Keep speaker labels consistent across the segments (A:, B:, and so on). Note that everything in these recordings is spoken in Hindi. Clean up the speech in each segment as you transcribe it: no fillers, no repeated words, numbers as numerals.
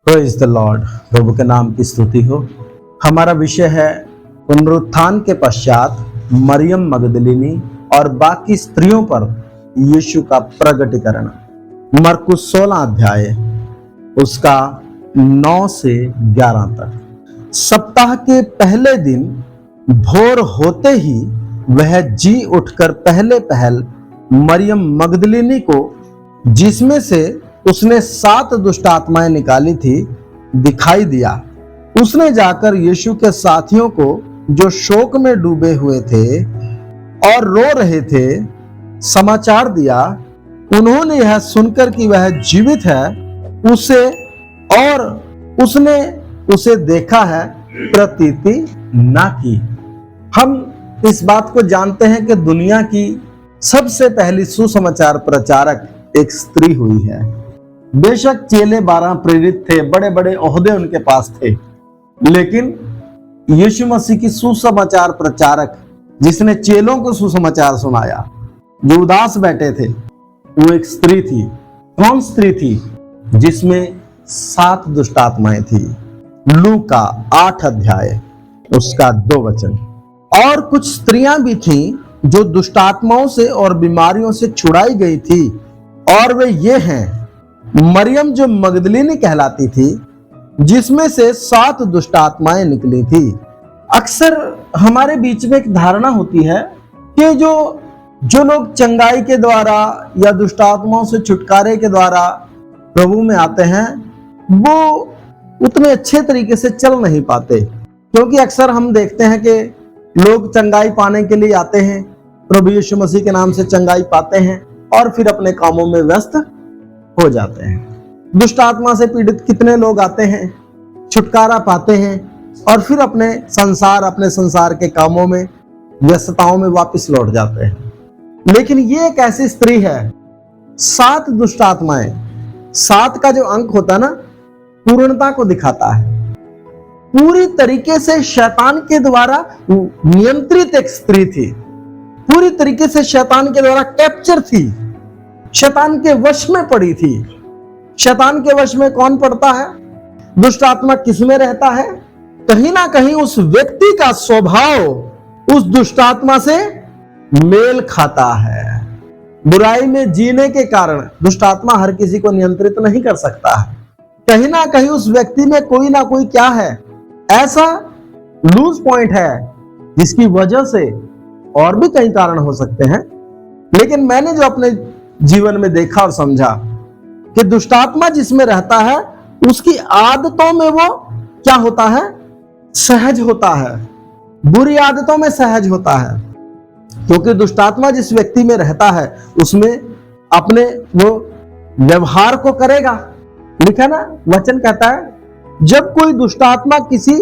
A: Praise the Lord. प्रभु के नाम की स्तुति हो। हमारा विषय है पुनरुत्थान के पश्चात मरियम मगदलिनी और बाकी स्त्रियों पर यीशु का प्रगटीकरण। मरकुस 16 अध्याय उसका 9 से 11 तक। सप्ताह के पहले दिन भोर होते ही वह जी उठकर पहले पहल मरियम मगदलिनी को, जिसमें से उसने 7 दुष्ट आत्माएं निकाली थी, दिखाई दिया। उसने जाकर यीशु के साथियों को, जो शोक में डूबे हुए थे और रो रहे थे, समाचार दिया। उन्होंने यह सुनकर कि वह जीवित है, उसने उसे देखा है, प्रतीति ना की। हम इस बात को जानते हैं कि दुनिया की सबसे पहली सुसमाचार प्रचारक एक स्त्री हुई है। बेशक चेले 12 प्रेरित थे, बड़े बड़े ओहदे उनके पास थे, लेकिन यीशु मसीह की सुसमाचार प्रचारक, जिसने चेलों को सुसमाचार सुनाया, जो उदास बैठे थे, वो एक स्त्री थी। कौन स्त्री थी? जिसमें 7 दुष्ट आत्माएं थी। लूका 8 अध्याय उसका 2 वचन। और कुछ स्त्रियां भी थीं जो दुष्ट आत्माओं से और बीमारियों से छुड़ाई गई थी, और वे ये हैं: मरियम जो मगदलिनी कहलाती थी, जिसमें से 7 दुष्ट आत्माएं निकली थी। अक्सर हमारे बीच में एक धारणा होती है कि जो लोग चंगाई के द्वारा या दुष्ट आत्माओं से छुटकारे के द्वारा प्रभु में आते हैं, वो उतने अच्छे तरीके से चल नहीं पाते। क्योंकि अक्सर हम देखते हैं कि लोग चंगाई पाने के लिए आते हैं, प्रभु यीशु मसीह के नाम से चंगाई पाते हैं और फिर अपने कामों में व्यस्त हो जाते हैं। दुष्ट आत्मा से पीड़ित कितने लोग आते हैं, छुटकारा पाते हैं और फिर अपने संसार के कामों में, व्यस्तताओं में वापस लौट जाते हैं। लेकिन ये एक ऐसी स्त्री है, 7 दुष्ट आत्माएं। 7 का जो अंक होता है ना, पूर्णता को दिखाता है। पूरी तरीके से शैतान के द्वारा नियंत्रित एक स्त्री थी, पूरी तरीके से शैतान के द्वारा कैप्चर थी, शैतान के वश में पड़ी थी। शैतान के वश में कौन पड़ता है? दुष्ट आत्मा किसमें रहता है? कहीं ना कहीं उस व्यक्ति का स्वभाव उस दुष्ट आत्मा से मेल खाता है। बुराई में जीने के कारण दुष्ट आत्मा हर किसी को नियंत्रित नहीं कर सकता है। कहीं ना कहीं उस व्यक्ति में कोई ना कोई क्या है, ऐसा लूज पॉइंट है, जिसकी वजह से और भी कई कारण हो सकते हैं। लेकिन मैंने जो अपने जीवन में देखा और समझा कि दुष्टात्मा जिसमें रहता है, उसकी आदतों में वो क्या होता है? सहज होता है। बुरी आदतों में सहज होता है। क्योंकि दुष्टात्मा जिस व्यक्ति में रहता है, उसमें अपने वो व्यवहार को करेगा। लिखा ना, वचन कहता है, जब कोई दुष्टात्मा किसी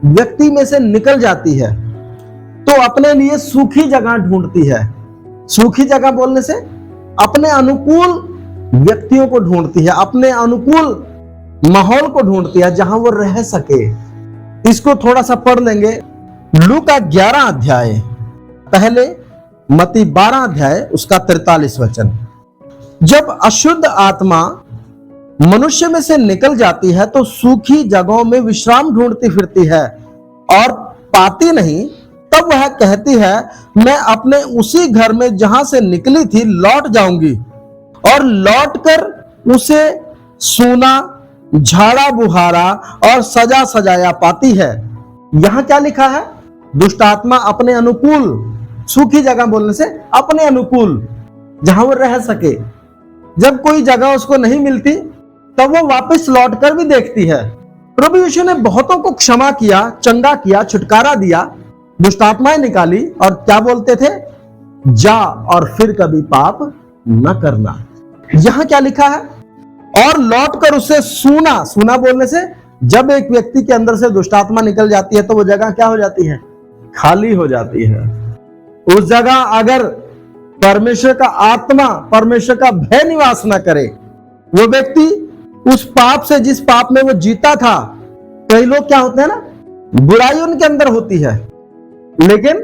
A: व्यक्ति में से निकल जाती है तो अपने लिए सूखी जगह ढूंढती है। सूखी जगह बोलने से अपने अनुकूल व्यक्तियों को ढूंढती है, अपने अनुकूल माहौल को ढूंढती है, जहां वो रह सके। इसको थोड़ा सा पढ़ लेंगे। लूका 11 अध्याय, पहले मत्ती 12 अध्याय उसका 43 वचन। जब अशुद्ध आत्मा मनुष्य में से निकल जाती है तो सूखी जगहों में विश्राम ढूंढती फिरती है और पाती नहीं। तब वह कहती है, मैं अपने उसी घर में जहां से निकली थी लौट जाऊंगी, और लौटकर उसे सूना, झाड़ा बुहारा और सजा सजाया पाती है। यहां क्या लिखा है? दुष्ट आत्मा अपने अनुकूल, सूखी जगह बोलने से अपने अनुकूल, जहां वो रह सके। जब कोई जगह उसको नहीं मिलती, तब वो वापस लौट कर भी देखती है। प्रभु यीशु ने बहुतों को क्षमा किया, चंगा किया, छुटकारा दिया, दुष्ट आत्माएं निकाली, और क्या बोलते थे? जा और फिर कभी पाप न करना। यहां क्या लिखा है? और लौटकर उसे सूना। सूना बोलने से जब एक व्यक्ति के अंदर से दुष्ट आत्मा निकल जाती है तो वो जगह क्या हो जाती है? खाली हो जाती है। उस जगह अगर परमेश्वर का आत्मा, परमेश्वर का भय निवास न करे, वो व्यक्ति उस पाप से, जिस पाप में वो जीता था, कई लोग क्या होते हैं ना, बुराई उनके अंदर होती है लेकिन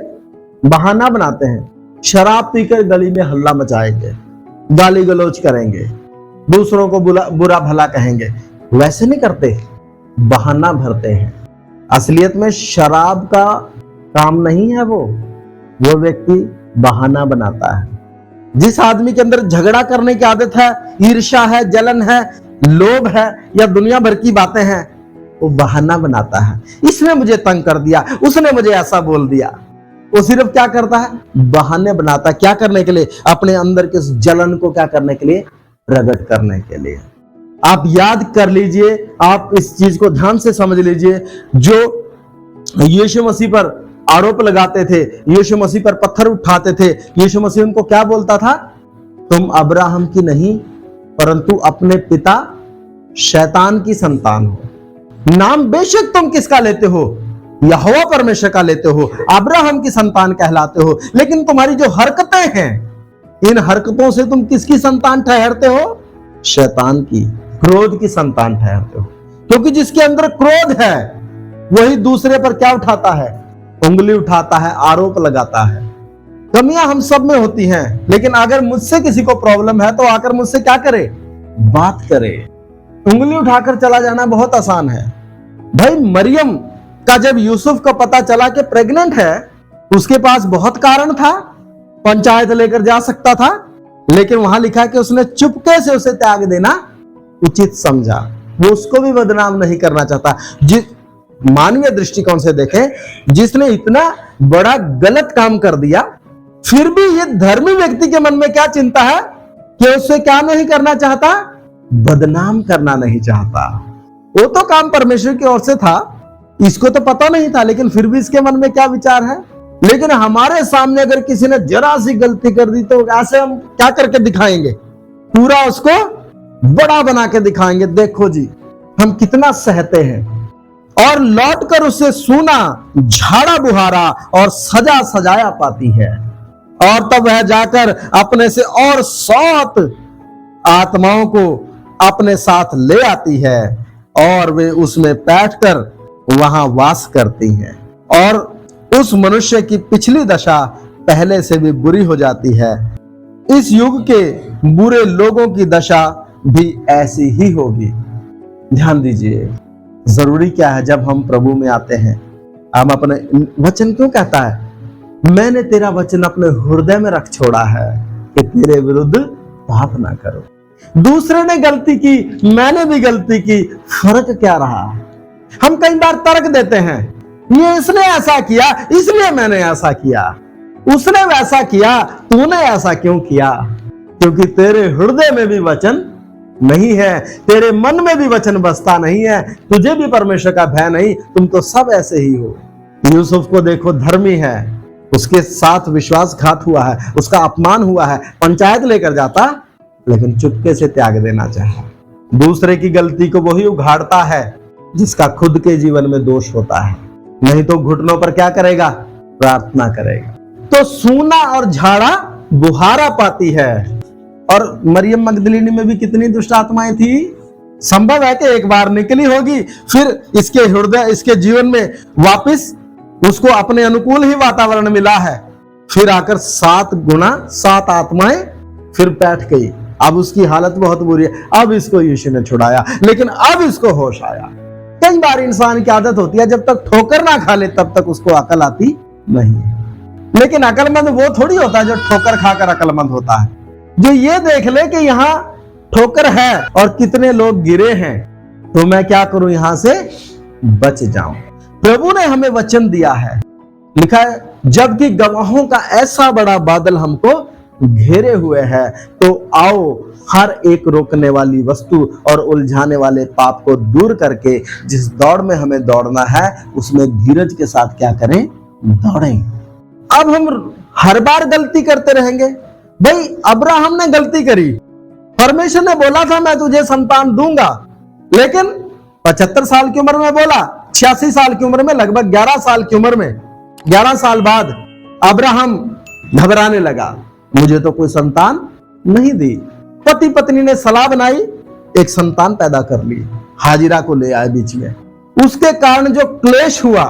A: बहाना बनाते हैं। शराब पीकर गली में हल्ला मचाएंगे, गाली गलौज करेंगे, दूसरों को बुरा भला कहेंगे, वैसे नहीं करते, बहाना भरते हैं। असलियत में शराब का काम नहीं है वो व्यक्ति बहाना बनाता है। जिस आदमी के अंदर झगड़ा करने की आदत है, ईर्ष्या है, जलन है, लोभ है या दुनिया भर की बातें हैं, वो बहाना बनाता है। इसने मुझे तंग कर दिया, उसने मुझे ऐसा बोल दिया। वो सिर्फ क्या करता है, बहाने बनाता है। क्या करने के लिए? अपने अंदर के उस जलन को क्या करने के लिए? प्रकट करने के लिए। आप याद कर लीजिए, आप इस चीज को ध्यान से समझ लीजिए। जो यीशु मसीह पर आरोप लगाते थे, यीशु मसीह पर पत्थर उठाते थे, यीशु मसीह उनको क्या बोलता था? तुम अब्राहम की नहीं परंतु अपने पिता शैतान की संतान हो। नाम बेशक तुम किसका लेते हो? यहोवा परमेश्वर का लेते हो, अब्राहम की संतान कहलाते हो, लेकिन तुम्हारी जो हरकतें हैं, इन हरकतों से तुम किसकी संतान ठहरते हो? शैतान की, क्रोध की संतान ठहरते हो। क्योंकि जिसके अंदर क्रोध है वही दूसरे पर क्या उठाता है? उंगली उठाता है, आरोप लगाता है। कमियां हम सब में होती हैं, लेकिन अगर मुझसे किसी को प्रॉब्लम है तो आकर मुझसे क्या करे? बात करे। उंगली उठाकर चला जाना बहुत आसान है। भाई मरियम का जब यूसुफ को पता चला कि प्रेग्नेंट है, उसके पास बहुत कारण था, पंचायत लेकर जा सकता था, लेकिन वहां लिखा कि उसने चुपके से उसे त्याग देना उचित समझा। वो उसको भी बदनाम नहीं करना चाहता। जिस मानवीय दृष्टिकोण से देखें, जिसने इतना बड़ा गलत काम कर दिया, फिर भी ये धर्मी व्यक्ति के मन में क्या चिंता है कि उससे क्या नहीं करना चाहता? बदनाम करना नहीं चाहता। वो तो काम परमेश्वर की ओर से था, इसको तो पता नहीं था, लेकिन फिर भी इसके मन में क्या विचार है? लेकिन हमारे सामने अगर किसी ने जरा सी गलती कर दी तो ऐसे हम क्या करके दिखाएंगे? पूरा उसको बड़ा बना के दिखाएंगे, देखो जी हम कितना सहते हैं। और लौटकर उसे सूना, झाड़ा बुहारा और सजा सजाया पाती है। और तब वह जाकर अपने से और 7 आत्माओं को अपने साथ ले आती है और वे उसमें बैठकर वहां वास करती हैं। और उस मनुष्य की पिछली दशा पहले से भी बुरी हो जाती है। इस युग के बुरे लोगों की दशा भी ऐसी ही होगी। ध्यान दीजिए, जरूरी क्या है जब हम प्रभु में आते हैं? हम अपने वचन क्यों कहता है, मैंने तेरा वचन अपने हृदय में रख छोड़ा है कि तेरे विरुद्ध पाप ना करो। दूसरे ने गलती की, मैंने भी गलती की, फर्क क्या रहा? हम कई बार तर्क देते हैं, ये इसने ऐसा किया इसलिए मैंने ऐसा किया, उसने वैसा किया तूने ऐसा क्यों किया? क्योंकि तेरे हृदय में भी वचन नहीं है, तेरे मन में भी वचन बसता नहीं है, तुझे भी परमेश्वर का भय नहीं, तुम तो सब ऐसे ही हो। यूसुफ को देखो, धर्मी है, उसके साथ विश्वासघात हुआ है, उसका अपमान हुआ है, पंचायत लेकर जाता लेकिन चुपके से त्याग देना चाहा। दूसरे की गलती को वही उघाड़ता है जिसका खुद के जीवन में दोष होता है, नहीं तो घुटनों पर क्या करेगा? प्रार्थना करेगा। तो सूना और झाड़ा बुहारा पाती है। और मरियम मगदलीनी में भी कितनी दुष्ट आत्माएं थी? संभव है कि एक बार निकली होगी, फिर इसके हृदय, इसके जीवन में वापस उसको अपने अनुकूल ही वातावरण मिला है, फिर आकर 7 गुना 7 आत्माएं फिर बैठ गई। अब उसकी हालत बहुत बुरी है। अब इसको यीशु ने छुड़ाया, लेकिन अब इसको होश आया। कई बार इंसान की आदत होती है, जब तक ठोकर ना खा ले तब तक उसको अकल आती नहीं। लेकिन अकलमंद वो थोड़ी होता है जो ठोकर खाकर अकलमंद होता है, जो ये देख ले कि यहाँ ठोकर है और कितने लोग गिरे हैं, तो मैं क्या करूं, यहां से बच जाऊं। प्रभु ने हमें वचन दिया है, लिखा है, जबकि गवाहों का ऐसा बड़ा बादल हमको घेरे हुए है, तो आओ हर एक रोकने वाली वस्तु और उलझाने वाले पाप को दूर करके जिस दौड़ में हमें दौड़ना है उसमें धीरज के साथ क्या करें? दौड़ें। अब हम हर बार गलती करते रहेंगे? भाई अब्राहम ने गलती करी, परमेश्वर ने बोला था मैं तुझे संतान दूंगा, लेकिन 75 साल की उम्र में बोला, 86 साल की उम्र में, लगभग 11 साल की उम्र में, 11 साल बाद अब्राहम घबराने लगा, मुझे तो कोई संतान नहीं दी। पति पत्नी ने सलाह बनाई, एक संतान पैदा कर ली, हाजिरा को ले आए बीच में। उसके कारण जो क्लेश हुआ,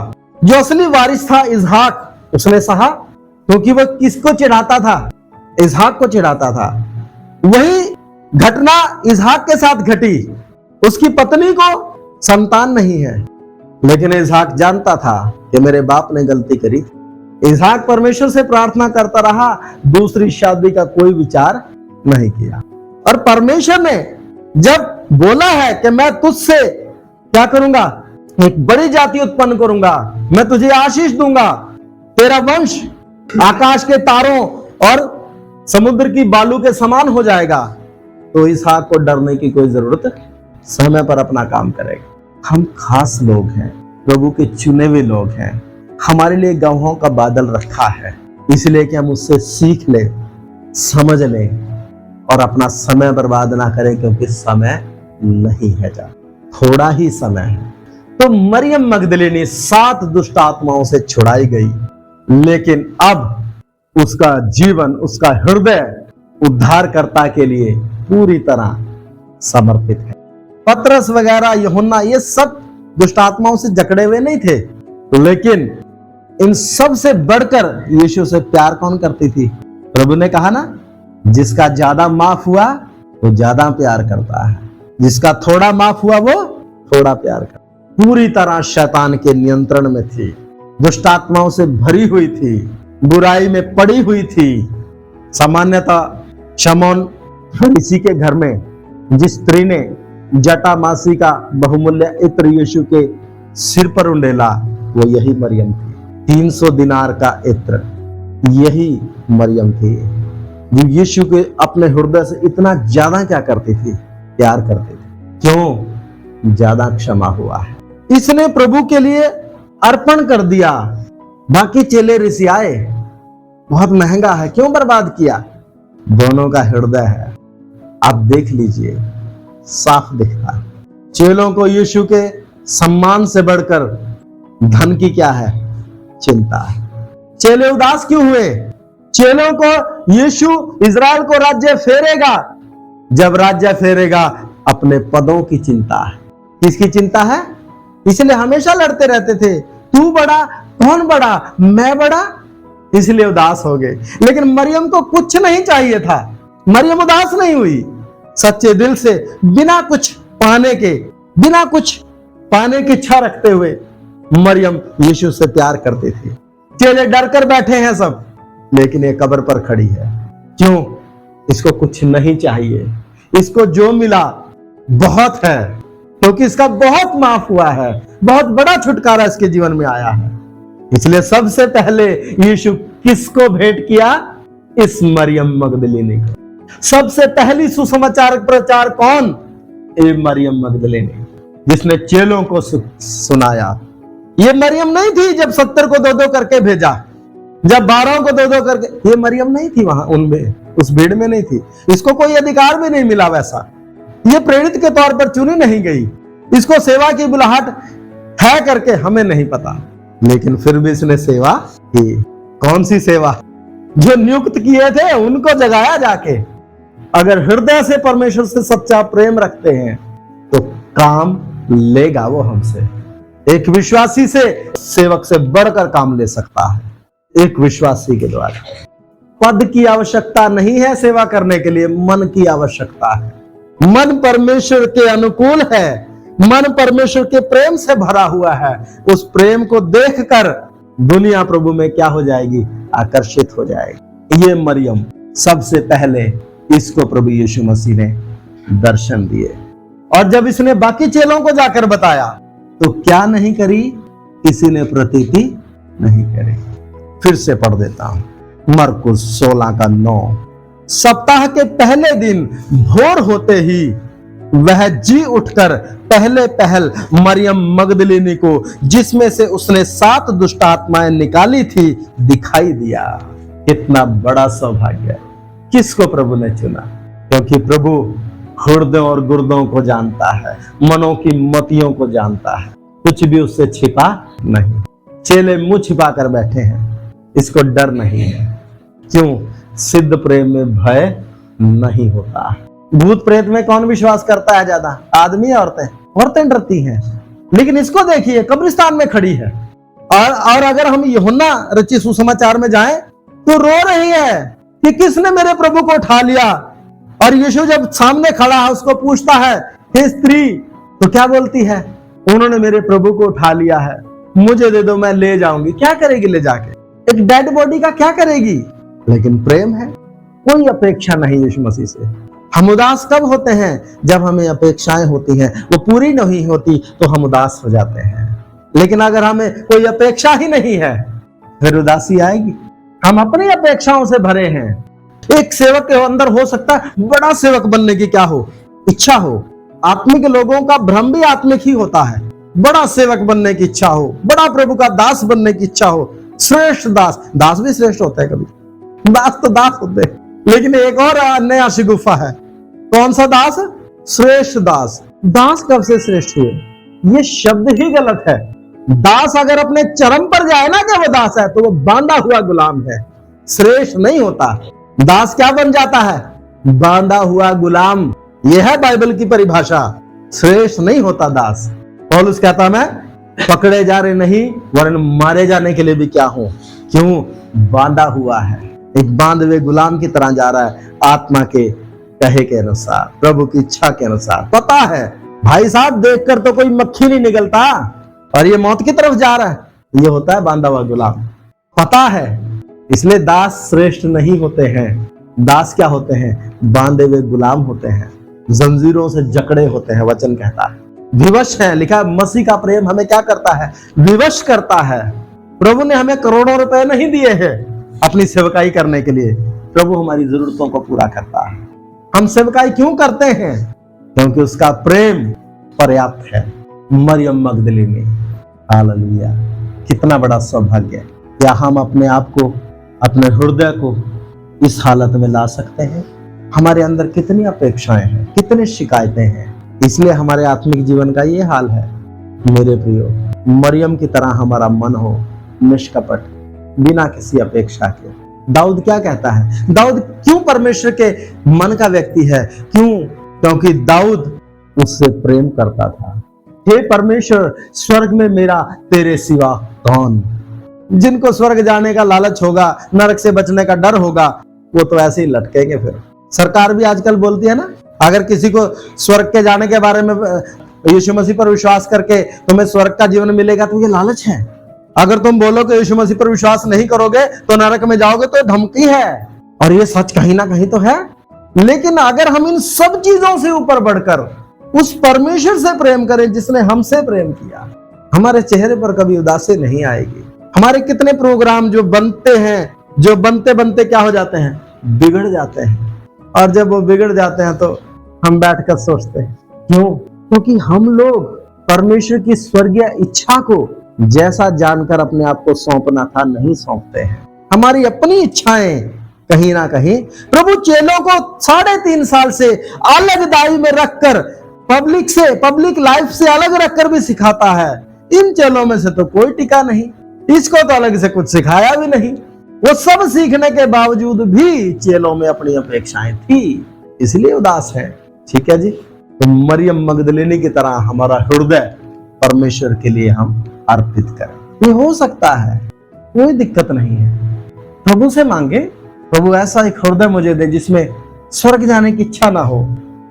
A: जो असली वारिस था इसहाक, उसने सहा, क्योंकि वह किसको चिढ़ाता था? इसहाक को चिढ़ाता था। वही घटना इसहाक के साथ घटी। उसकी पत्नी को संतान नहीं है, लेकिन इसहाक जानता था कि मेरे बाप ने गलती करी। इसहाक परमेश्वर से प्रार्थना करता रहा, दूसरी शादी का कोई विचार नहीं किया। और परमेश्वर ने जब बोला है कि मैं तुझसे क्या करूंगा, एक बड़ी जाति उत्पन्न करूंगा, मैं तुझे आशीष दूंगा, तेरा वंश आकाश के तारों और समुद्र की बालू के समान हो जाएगा, तो इसहाक को डरने की कोई जरूरत, समय पर अपना काम करेगा। हम खास लोग हैं, प्रभु के चुने हुए लोग हैं, हमारे लिए गवाहों का बादल रखा है, इसलिए कि हम उससे सीख ले, समझ ले और अपना समय बर्बाद ना करें, क्योंकि समय नहीं है, जा थोड़ा ही समय है। तो मरियम मगदलिनी 7 दुष्ट आत्माओं से छुड़ाई गई, लेकिन अब उसका जीवन, उसका हृदय उद्धारकर्ता के लिए पूरी तरह समर्पित है। पतरस वगैरह, यूहन्ना, ये सब दुष्ट आत्माओं से जकड़े हुए नहीं थे, लेकिन इन सब से बढ़कर यीशु से प्यार कौन करती थी? प्रभु ने कहा ना, जिसका ज्यादा माफ हुआ वो ज्यादा प्यार करता है, जिसका थोड़ा माफ हुआ वो थोड़ा प्यार करता। पूरी तरह शैतान के नियंत्रण में थी, दुष्ट आत्माओं से भरी हुई थी, बुराई में पड़ी हुई थी। सामान्यतः शमौन फरीसी के घर में जिस स्त्री ने जटा मासी का बहुमूल्य इत्र यीशु के सिर पर उंडेला, वो यही मरियम थी। 300 दिनार का इत्र यही मरियम थी, जो यीशु के अपने हृदय से इतना ज्यादा क्या करती थी, प्यार करती थी। क्यों? ज्यादा क्षमा हुआ है, इसने प्रभु के लिए अर्पण कर दिया। बाकी चेले ऋषियाए, बहुत महंगा है, क्यों बर्बाद किया? दोनों का हृदय है, आप देख लीजिए, साफ दिखता है। चेलों को यीशु के सम्मान से बढ़कर धन की क्या है, चिंता है। चेले उदास क्यों हुए? चेलों को यीशु इजराइल को राज्य फेरेगा, जब राज्य फेरेगा अपने पदों की चिंता है। किसकी चिंता है? इसलिए हमेशा लड़ते रहते थे, तू बड़ा, कौन बड़ा, मैं बड़ा, इसलिए उदास हो गए। लेकिन मरियम को कुछ नहीं चाहिए था, मरियम उदास नहीं हुई। सच्चे दिल से, बिना कुछ पाने की इच्छा रखते हुए मरियम यीशु से प्यार करती थी। चेले डर कर बैठे हैं सब, लेकिन ये कब्र पर खड़ी है। क्यों? इसको कुछ नहीं चाहिए, इसको जो मिला बहुत है, क्योंकि इसका बहुत माफ हुआ है, बहुत बड़ा छुटकारा इसके जीवन में आया है। इसलिए सबसे पहले यीशु किसको भेंट किया? इस मरियम मगदलिनी को। सबसे पहली सुसमाचार प्रचार कौन? ये मरियम मगदलिनी, जिसने चेलों को सुनाया। ये मरियम नहीं थी जब 70 को 2-2 करके भेजा, जब 12 को 2-2 करके, ये मरियम नहीं थी वहां, उनमें, उस भीड़ में नहीं थी। इसको कोई अधिकार भी नहीं मिला वैसा, ये प्रेरित के तौर पर चुनी नहीं गई, इसको सेवा की बुलाहट है करके हमें नहीं पता, लेकिन फिर भी इसने सेवा की। कौन सी सेवा? जो नियुक्त किए थे उनको जगाया जाके। अगर हृदय से परमेश्वर से सच्चा प्रेम रखते हैं तो काम लेगा वो हमसे। एक विश्वासी से सेवक से बढ़कर काम ले सकता है, एक विश्वासी के द्वारा। पद की आवश्यकता नहीं है सेवा करने के लिए, मन की आवश्यकता है। मन परमेश्वर के अनुकूल है, मन परमेश्वर के प्रेम से भरा हुआ है। उस प्रेम को देखकर दुनिया प्रभु में क्या हो जाएगी? आकर्षित हो जाएगी। ये मरियम सबसे पहले, इसको प्रभु यीशु मसीह ने दर्शन दिए, और जब इसने बाकी चेलों को जाकर बताया तो क्या नहीं करी? किसी ने प्रतीति नहीं करी। फिर से पढ़ देता हूं, मरकुस 16:9। सप्ताह के पहले दिन भोर होते ही वह जी उठकर पहले पहल मरियम मगदलिनी को, जिसमें से उसने 7 दुष्ट आत्माएं निकाली थी, दिखाई दिया। कितना बड़ा सौभाग्य! किसको प्रभु ने चुना? क्योंकि प्रभु हृदयों और गुर्दों को जानता है, मनों की मतियों को जानता है, कुछ भी उससे छिपा नहीं। चेले मुंह छिपा कर बैठे हैं, इसको डर नहीं है। क्यों? सिद्ध प्रेम में भय नहीं होता। भूत प्रेत में कौन विश्वास करता है ज्यादा? आदमी या औरतें? औरतें डरती हैं, लेकिन इसको देखिए, कब्रिस्तान में खड़ी है। और अगर हम यूहन्ना रचित सुसमाचार में जाएं तो रो रही है कि किसने मेरे प्रभु को उठा लिया। और यीशु जब सामने खड़ा है उसको पूछता है, हे स्त्री तो क्या बोलती है, उन्होंने मेरे प्रभु को उठा लिया है, मुझे दे दो, मैं ले जाऊंगी। क्या करेगी ले जाके? एक डेड बॉडी का क्या करेगी? लेकिन प्रेम है, कोई अपेक्षा नहीं यीशु मसीह से। हम उदास कब होते हैं? जब हमें अपेक्षाएं होती हैं, वो पूरी नहीं होती तो हम उदास हो जाते हैं। लेकिन अगर हमें कोई अपेक्षा ही नहीं है, फिर उदासी आएगी। हम अपनी अपेक्षाओं से भरे हैं। एक सेवक के अंदर हो सकता है बड़ा सेवक बनने की क्या हो, इच्छा हो। आत्मिक लोगों का भ्रम भी आत्मिक ही होता है। बड़ा सेवक बनने की इच्छा हो, बड़ा प्रभु का दास बनने की इच्छा हो, श्रेष्ठ दास। दास भी श्रेष्ठ होता है, कभी दास तो दास होते हैं। लेकिन एक और नया शिगुफा है, कौन सा दास? श्रेष्ठ दास। दास कब से श्रेष्ठ हुए? ये शब्द ही गलत है। दास अगर अपने चरम पर जाए ना कि वो दास है, तो वो बांधा हुआ गुलाम है, श्रेष्ठ नहीं होता। दास क्या बन जाता है? बांधा हुआ गुलाम। यह है बाइबल की परिभाषा। श्रेष्ठ नहीं होता दास। पौलुस कहता मैं पकड़े जा रहे नहीं, वरन मारे जाने के लिए भी क्या हूं। क्यों? बांधा हुआ है, एक बांधे हुए गुलाम की तरह जा रहा है, आत्मा के कहे के अनुसार, प्रभु की इच्छा के अनुसार। पता है भाई साहब, देखकर तो कोई मक्खी नहीं निकलता और ये मौत की तरफ जा रहा है, ये होता है बांधा हुआ गुलाम। पता है, इसलिए दास श्रेष्ठ नहीं होते हैं। दास क्या होते हैं? बांधे हुए गुलाम होते हैं, जंजीरों से जकड़े होते हैं। वचन कहता है विवश है। लिखा है मसीह का प्रेम हमें क्या करता है? विवश करता है। प्रभु ने हमें करोड़ों रुपए नहीं दिए हैं अपनी सेवकाई करने के लिए। प्रभु हमारी जरूरतों को पूरा करता है। हम सेवकाई क्यों करते हैं? क्योंकि उसका प्रेम पर्याप्त है। मरियम मगदलीनी, हालेलुया, कितना बड़ा सौभाग्य। क्या हम अपने आप को, अपने हृदय को इस हालत में ला सकते हैं? हमारे अंदर कितनी अपेक्षाएं हैं, कितनी शिकायतें हैं, इसलिए हमारे आत्मिक जीवन का ये हाल है। मेरे प्रियो, मरियम की तरह हमारा मन हो, निष्कपट, बिना किसी अपेक्षा के। दाऊद क्या कहता है? दाऊद क्यों परमेश्वर के मन का व्यक्ति है? क्यों? क्योंकि दाऊद उससे प्रेम करता था। हे परमेश्वर, स्वर्ग में मेरा तेरे सिवा कौन? जिनको स्वर्ग जाने का लालच होगा, नरक से बचने का डर होगा, वो तो ऐसे ही लटकेंगे। फिर सरकार भी आजकल बोलती है ना, अगर किसी को स्वर्ग के जाने के बारे में यीशु मसीह पर विश्वास करके तुम्हें स्वर्ग का जीवन मिलेगा, तो ये लालच है। अगर तुम बोलो कि यीशु मसीह पर विश्वास नहीं करोगे तो नरक में जाओगे, तो धमकी है। और ये सच कहीं ना कहीं तो है। लेकिन अगर हम इन सब चीजों से ऊपर बढ़कर उस परमेश्वर से प्रेम करें जिसने हमसे प्रेम किया, हमारे चेहरे पर कभी उदासी नहीं आएगी। हमारे कितने प्रोग्राम जो बनते हैं, जो बनते बनते क्या हो जाते हैं? बिगड़ जाते हैं। और जब वो बिगड़ जाते हैं तो हम बैठकर सोचते हैं, क्यों? क्योंकि हम लोग परमेश्वर की स्वर्गीय इच्छा को जैसा जानकर अपने आप को सौंपना था, नहीं सौंपते हैं। हमारी अपनी इच्छाएं कहीं ना कहीं। प्रभु चेलों को 3.5 साल से अलग दाई में रखकर, पब्लिक लाइफ से अलग रखकर भी सिखाता है। इन चेलों में से तो कोई टिका नहीं, इसको तो अलग से कुछ सिखाया भी नहीं। वो सब सीखने के बावजूद भी चेलों में अपनी अपेक्षाएं थी, इसलिए उदास है। ठीक है जी, तो मरियम मगदलिनी की तरह हमारा हृदय परमेश्वर के लिए हम अर्पित करें। ये हो सकता है, कोई दिक्कत नहीं है। प्रभु से मांगे, प्रभु ऐसा एक हृदय मुझे दे जिसमें स्वर्ग जाने की इच्छा ना हो,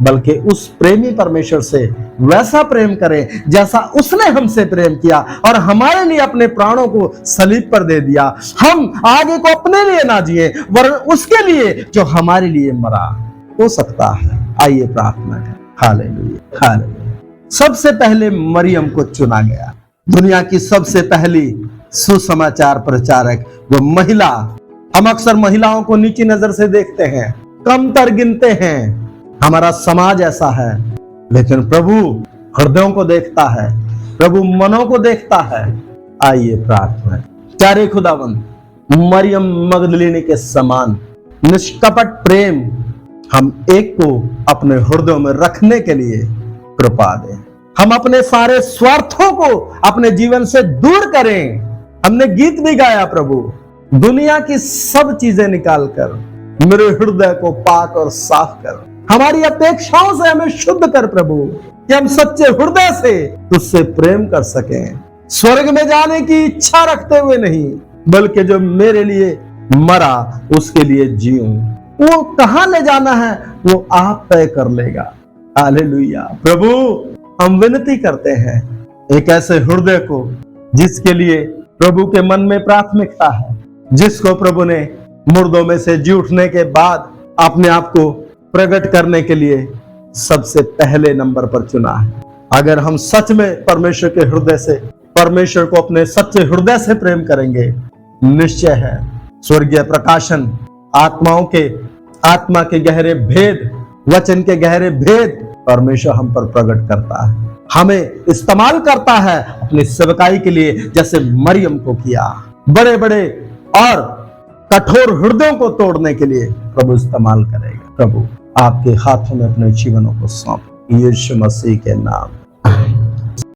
A: बल्कि उस प्रेमी परमेश्वर से वैसा प्रेम करें जैसा उसने हमसे प्रेम किया और हमारे लिए अपने प्राणों को सलीब पर दे दिया। हम आगे को अपने लिए ना जिए, वरन उसके लिए जो हमारे लिए मरा। हो सकता है। आइए प्रार्थना करें। Hallelujah, hallelujah. सबसे पहले मरियम को चुना गया, दुनिया की सबसे पहली सुसमाचार प्रचारक, वो महिला। हम अक्सर महिलाओं को नीची नजर से देखते हैं, कमतर गिनते हैं। हमारा समाज ऐसा है, लेकिन प्रभु हृदयों को देखता है, प्रभु मनों को देखता है। आइए प्रार्थना। प्यारे खुदावंद, मरियम मगदलिनी के समान निष्कपट प्रेम हम एक को अपने हृदयों में रखने के लिए कृपा दें। हम अपने सारे स्वार्थों को अपने जीवन से दूर करें। हमने गीत भी गाया, प्रभु दुनिया की सब चीजें निकालकर मेरे हृदय को पाक और साफ कर, हमारी अपेक्षाओं से हमें शुद्ध कर प्रभु, कि हम सच्चे हृदय से तुझसे प्रेम कर सकें। स्वर्ग में जाने की इच्छा रखते हुए नहीं, बल्कि जो मेरे लिए मरा उसके लिए जीऊं। वो कहां ले जाना है वो आप तय कर लेगा। हालेलुया। प्रभु हम विनती करते हैं एक ऐसे हृदय को जिसके लिए प्रभु के मन में प्राथमिकता है, जिसको प्रभु ने मुर्दों में से जी उठने के बाद अपने आप को प्रकट करने के लिए सबसे पहले नंबर पर चुना है। अगर हम सच में परमेश्वर के हृदय से, परमेश्वर को अपने सच्चे हृदय से प्रेम करेंगे, निश्चय है स्वर्गीय प्रकाशन, आत्मा के गहरे भेद, वचन के गहरे भेद परमेश्वर हम पर प्रकट करता है, हमें इस्तेमाल करता है अपनी सेवकाई के लिए, जैसे मरियम को किया। बड़े बड़े और कठोर हृदयों को तोड़ने के लिए प्रभु इस्तेमाल करेगा। प्रभु आपके हाथों में अपने जीवनों को सौंप, यीशु मसीह के नाम।